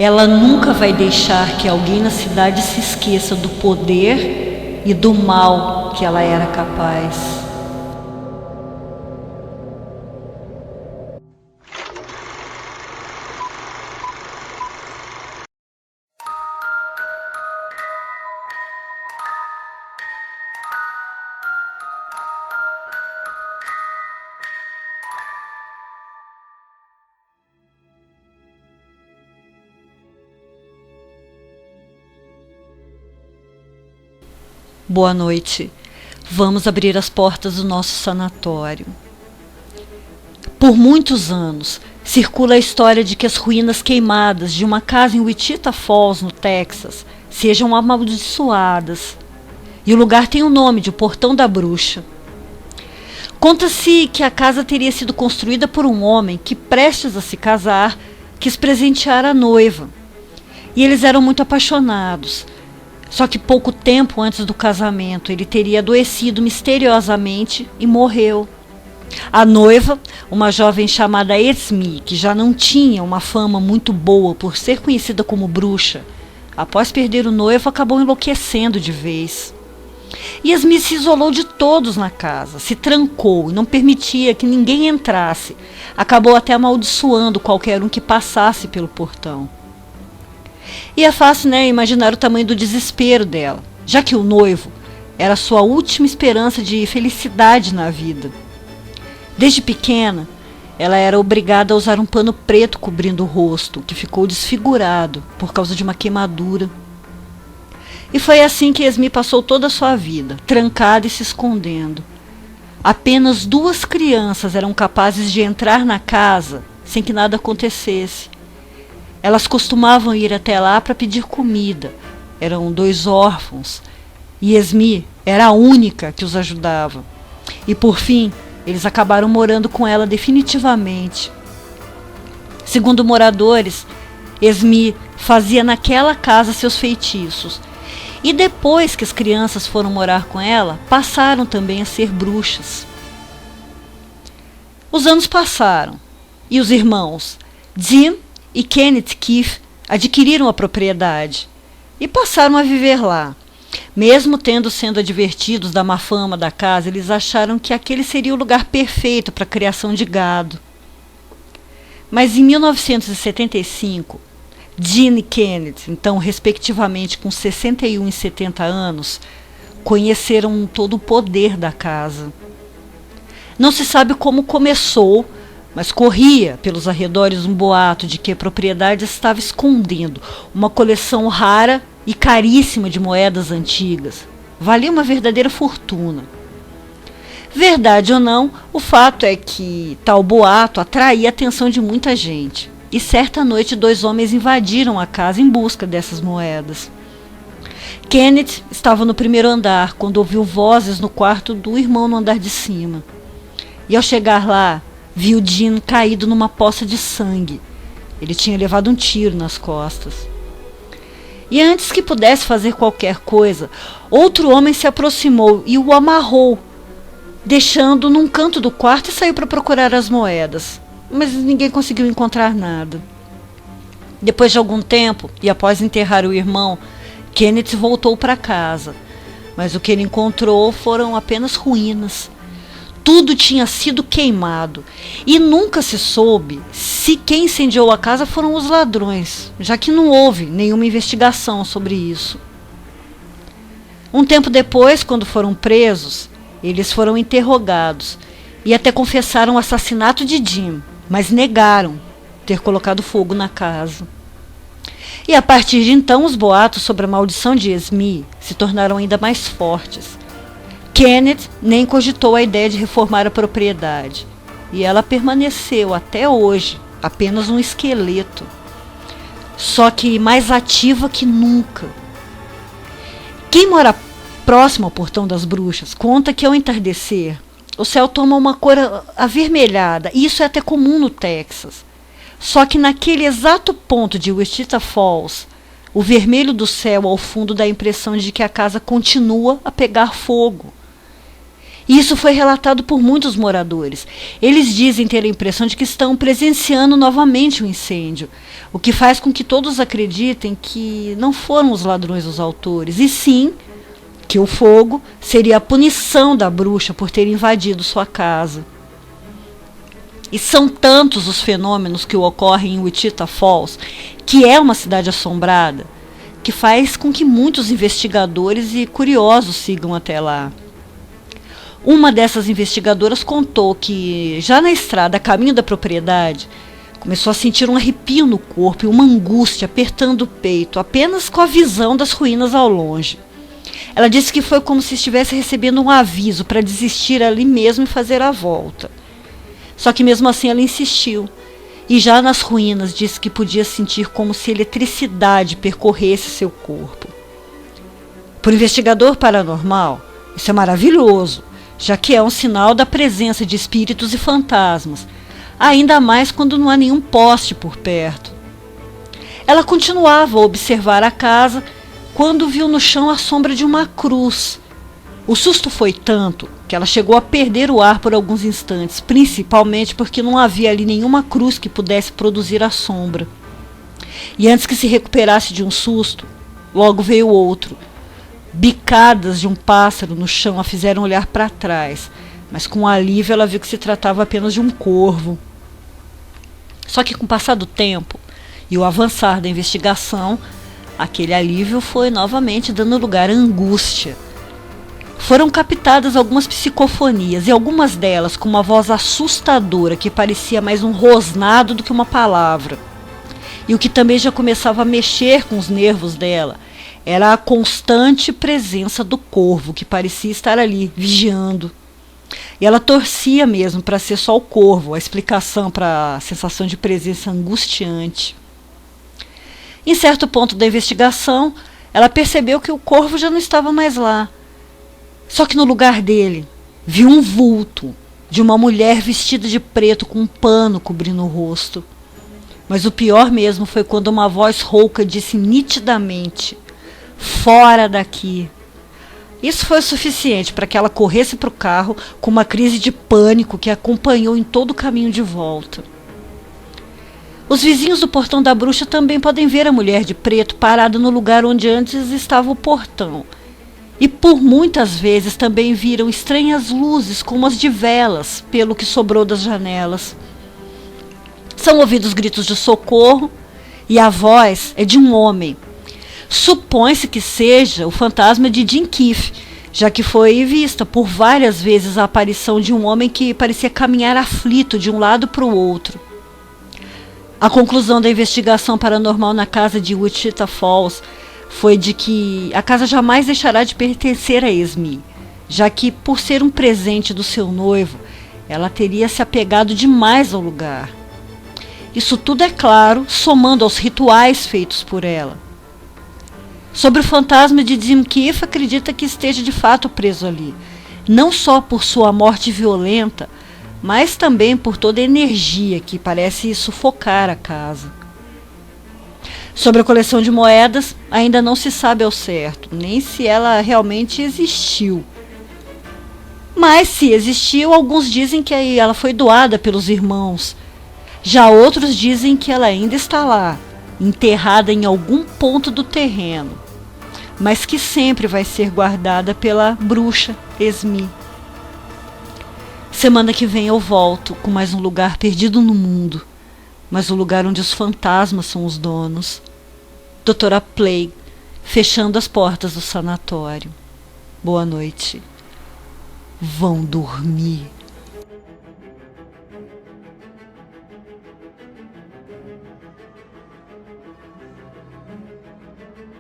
Ela nunca vai deixar que alguém na cidade se esqueça do poder e do mal que ela era capaz. Boa noite. Vamos abrir as portas do nosso sanatório. Por muitos anos, circula a história de que as ruínas queimadas de uma casa em Wichita Falls, no Texas, sejam amaldiçoadas. E o lugar tem o nome de o Portão da Bruxa. Conta-se que a casa teria sido construída por um homem que, prestes a se casar, quis presentear a noiva. E eles eram muito apaixonados. Só que pouco tempo antes do casamento, ele teria adoecido misteriosamente e morreu. A noiva, uma jovem chamada Esme, que já não tinha uma fama muito boa por ser conhecida como bruxa, após perder o noivo, acabou enlouquecendo de vez. E Esme se isolou de todos na casa, se trancou e não permitia que ninguém entrasse. Acabou até amaldiçoando qualquer um que passasse pelo portão. E é fácil, imaginar o tamanho do desespero dela, já que o noivo era sua última esperança de felicidade na vida. Desde pequena, ela era obrigada a usar um pano preto cobrindo o rosto, que ficou desfigurado por causa de uma queimadura. E foi assim que Esme passou toda a sua vida, trancada e se escondendo. Apenas 2 crianças eram capazes de entrar na casa sem que nada acontecesse. Elas costumavam ir até lá para pedir comida. Eram 2 órfãos. E Esme era a única que os ajudava. E por fim, eles acabaram morando com ela definitivamente. Segundo moradores, Esme fazia naquela casa seus feitiços. E depois que as crianças foram morar com ela, passaram também a ser bruxas. Os anos passaram. E os irmãos Jim e Kenneth Keith adquiriram a propriedade e passaram a viver lá. Mesmo tendo sido advertidos da má fama da casa, eles acharam que aquele seria o lugar perfeito para a criação de gado. Mas em 1975, Jean e Kenneth, então respectivamente com 61 e 70 anos, conheceram todo o poder da casa. Não se sabe como começou, mas corria pelos arredores um boato de que a propriedade estava escondendo uma coleção rara e caríssima de moedas antigas. Valia uma verdadeira fortuna. Verdade ou não, o fato é que tal boato atraía a atenção de muita gente. E certa noite 2 homens invadiram a casa em busca dessas moedas. Kenneth estava no primeiro andar quando ouviu vozes no quarto do irmão no andar de cima. E ao chegar lá, viu Jean caído numa poça de sangue. Ele tinha levado um tiro nas costas. E antes que pudesse fazer qualquer coisa, outro homem se aproximou e o amarrou, deixando num canto do quarto, e saiu para procurar as moedas. Mas ninguém conseguiu encontrar nada. Depois de algum tempo, e após enterrar o irmão, Kenneth voltou para casa. Mas o que ele encontrou foram apenas ruínas. Tudo tinha sido queimado e nunca se soube se quem incendiou a casa foram os ladrões, já que não houve nenhuma investigação sobre isso. Um tempo depois, quando foram presos, eles foram interrogados e até confessaram o assassinato de Jim, mas negaram ter colocado fogo na casa. E a partir de então, os boatos sobre a maldição de Esme se tornaram ainda mais fortes. Kenneth nem cogitou a ideia de reformar a propriedade, e ela permaneceu até hoje apenas um esqueleto, só que mais ativa que nunca. Quem mora próximo ao Portão das Bruxas conta que ao entardecer o céu toma uma cor avermelhada, e isso é até comum no Texas. Só que naquele exato ponto de Wichita Falls, o vermelho do céu ao fundo dá a impressão de que a casa continua a pegar fogo. Isso foi relatado por muitos moradores. Eles dizem ter a impressão de que estão presenciando novamente o incêndio, o que faz com que todos acreditem que não foram os ladrões os autores, e sim que o fogo seria a punição da bruxa por ter invadido sua casa. E são tantos os fenômenos que ocorrem em Wichita Falls, que é uma cidade assombrada, que faz com que muitos investigadores e curiosos sigam até lá. Uma dessas investigadoras contou que, já na estrada a caminho da propriedade, começou a sentir um arrepio no corpo e uma angústia apertando o peito, apenas com a visão das ruínas ao longe. Ela disse que foi como se estivesse recebendo um aviso para desistir ali mesmo e fazer a volta. Só que mesmo assim ela insistiu, e já nas ruínas disse que podia sentir como se eletricidade percorresse seu corpo. Para o investigador paranormal, isso é maravilhoso, já que é um sinal da presença de espíritos e fantasmas, ainda mais quando não há nenhum poste por perto. Ela continuava a observar a casa quando viu no chão a sombra de uma cruz. O susto foi tanto que ela chegou a perder o ar por alguns instantes, principalmente porque não havia ali nenhuma cruz que pudesse produzir a sombra. E antes que se recuperasse de um susto, logo veio outro. Bicadas de um pássaro no chão a fizeram olhar para trás, mas com alívio ela viu que se tratava apenas de um corvo. Só que com o passar do tempo e o avançar da investigação, aquele alívio foi novamente dando lugar à angústia. Foram captadas algumas psicofonias, e algumas delas com uma voz assustadora que parecia mais um rosnado do que uma palavra. E o que também já começava a mexer com os nervos dela era a constante presença do corvo, que parecia estar ali, vigiando. E ela torcia mesmo para ser só o corvo, a explicação para a sensação de presença angustiante. Em certo ponto da investigação, ela percebeu que o corvo já não estava mais lá. Só que no lugar dele, viu um vulto de uma mulher vestida de preto com um pano cobrindo o rosto. Mas o pior mesmo foi quando uma voz rouca disse nitidamente: "Fora daqui!" Isso foi o suficiente para que ela corresse para o carro com uma crise de pânico que a acompanhou em todo o caminho de volta. Os vizinhos do portão da bruxa também podem ver a mulher de preto parada no lugar onde antes estava o portão. E por muitas vezes também viram estranhas luzes, como as de velas, pelo que sobrou das janelas. São ouvidos gritos de socorro e a voz é de um homem. Supõe-se que seja o fantasma de Jim Keefe, já que foi vista por várias vezes a aparição de um homem que parecia caminhar aflito de um lado para o outro. A conclusão da investigação paranormal na casa de Wichita Falls foi de que a casa jamais deixará de pertencer a Esme, já que, por ser um presente do seu noivo, ela teria se apegado demais ao lugar. Isso tudo, é claro, somando aos rituais feitos por ela. Sobre o fantasma de Jim Keefe, acredita que esteja de fato preso ali, não só por sua morte violenta, mas também por toda a energia que parece sufocar a casa. Sobre a coleção de moedas, ainda não se sabe ao certo, nem se ela realmente existiu. Mas se existiu, alguns dizem que ela foi doada pelos irmãos. Já outros dizem que ela ainda está lá, enterrada em algum ponto do terreno, mas que sempre vai ser guardada pela bruxa Esme. Semana que vem eu volto com mais um lugar perdido no mundo, mas o lugar onde os fantasmas são os donos. Doutora Plague, fechando as portas do sanatório. Boa noite. Vão dormir.